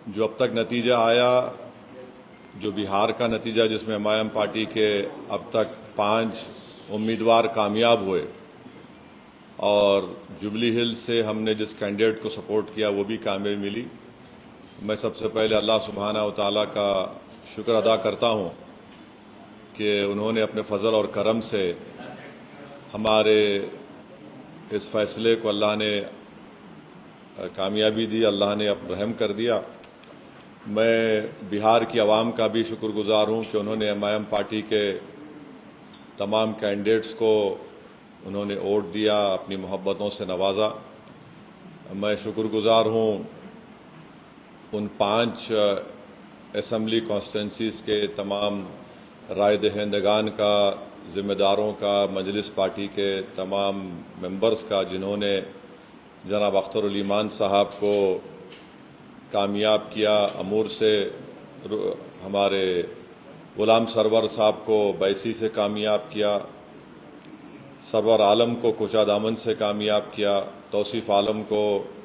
जो अब तक नतीजा आया, जो बिहार का नतीजा जिसमें एमआईएम पार्टी के अब तक 5 उम्मीदवार कामयाब हुए और जुबली हिल्स से हमने जिस कैंडिडेट को सपोर्ट किया वो भी कामयाबी मिली। मैं सबसे पहले अल्लाह सुब्हानहू व तआला का शुक्र अदा करता हूँ कि उन्होंने अपने फजल और करम से हमारे इस फैसले को अल्लाह ने कामयाबी दी, अल्लाह ने अब रहम कर दिया। मैं बिहार की आवाम का भी शुक्रगुजार हूँ कि उन्होंने एमआईएम पार्टी के तमाम कैंडिडेट्स को उन्होंने वोट दिया, अपनी मोहब्बतों से नवाजा। मैं शुक्रगुजार हूँ उन 5 असम्बली कॉन्स्टिट्यूंसीज़ के तमाम राय दहिंदगान का, ज़िम्मेदारों का, मजलिस पार्टी के तमाम मेंबर्स का, जिन्होंने जनाब अख्तर ईमान साहब को कामयाब किया। अमूर से हमारे गुलाम सरवर साहब को बैसी से कामयाब किया, सरवर आलम को कोचा दामन से कामयाब किया, तौसीफ आलम को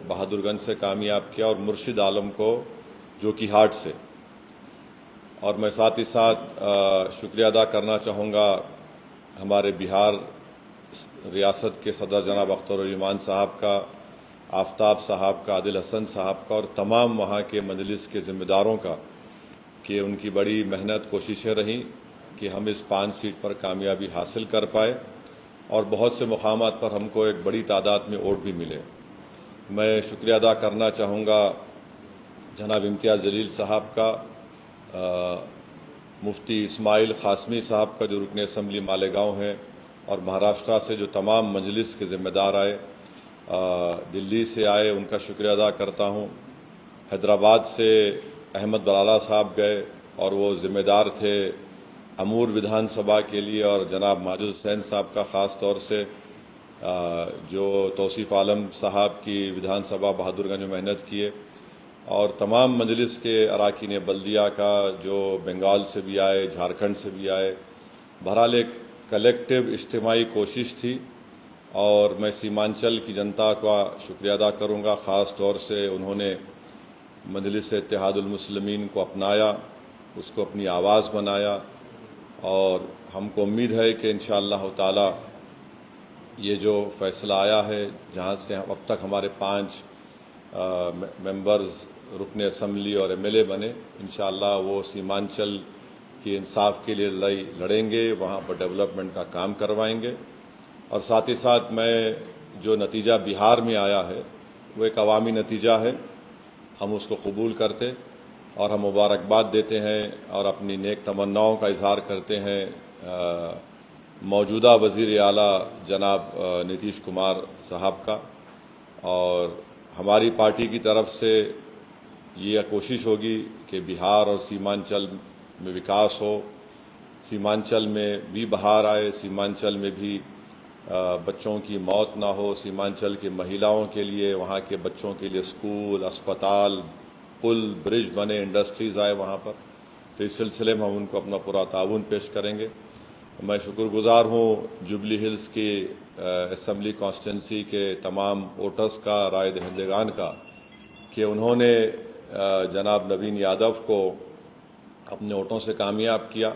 बहादुरगंज से कामयाब किया और मुर्शिद आलम को जोकीहाट से। और मैं साथ ही साथ शुक्रिया अदा करना चाहूँगा हमारे बिहार रियासत के सदर जनाब अख्तर ईमान साहब का, आफ्ताब साहब का, आदिल हसन साहब का और तमाम वहाँ के मजलिस के ज़िम्मेदारों का कि उनकी बड़ी मेहनत कोशिशें रहीं कि हम इस 5 सीट पर कामयाबी हासिल कर पाए और बहुत से मुकामात पर हमको एक बड़ी तादाद में वोट भी मिले। मैं शुक्रिया अदा करना चाहूँगा जनाब इम्तियाज़ जलील साहब का, मुफ्ती इस्माइल क़ासमी साहब का जो रुकन असम्बली मालेगांव हैं, और महाराष्ट्र से जो तमाम मजलिस के ज़िम्मेदार आए, दिल्ली से आए, उनका शुक्रिया अदा करता हूँ। हैदराबाद से अहमद बलाला साहब गए और वो ज़िम्मेदार थे अमूर विधानसभा के लिए, और जनाब माजिद हुसैन साहब का ख़ास तौर से जो तौसीफ आलम साहब की विधानसभा बहादुरगंज में मेहनत किए, और तमाम मजलिस के अरकान बल्दिया का जो बंगाल से भी आए, झारखंड से भी आए। बहरहाल एक कलेक्टिव इज्तिमाई कोशिश थी और मैं सीमांचल की जनता का शुक्रिया अदा करूँगा। ख़ास तौर से उन्होंने मजलिस इत्तेहादुल मुस्लिमीन को अपनाया, उसको अपनी आवाज़ बनाया, और हमको उम्मीद है कि इंशाअल्लाह ताला ये जो फ़ैसला आया है, जहाँ से अब तक हमारे 5 मेंबर्स रुकने असम्बली और एमएलए बने, इंशाअल्लाह वो सीमांचल के इंसाफ के लिए लड़ाई लड़ेंगे, वहाँ पर डेवलपमेंट का काम करवाएंगे। और साथ ही साथ मैं जो नतीजा बिहार में आया है वो एक अवामी नतीजा है, हम उसको कबूल करते और हम मुबारकबाद देते हैं और अपनी नेक तमन्नाओं का इजहार करते हैं मौजूदा वज़ीर आला जनाब नीतीश कुमार साहब का। और हमारी पार्टी की तरफ से ये कोशिश होगी कि बिहार और सीमांचल में विकास हो, सीमांचल में भी बहार आए, सीमांचल में भी बच्चों की मौत ना हो, सीमांचल की महिलाओं के लिए, वहाँ के बच्चों के लिए स्कूल, अस्पताल, पुल, ब्रिज बने, इंडस्ट्रीज़ आए वहाँ पर। तो इस सिलसिले में हम उनको अपना पूरा ताउन पेश करेंगे। मैं शुक्रगुजार हूँ जुबली हिल्स की असम्बली कॉन्स्टिट्यूंसी के तमाम वोटर्स का, राय दहिंदगान का, कि उन्होंने जनाब नवीन यादव को अपने वोटों से कामयाब किया।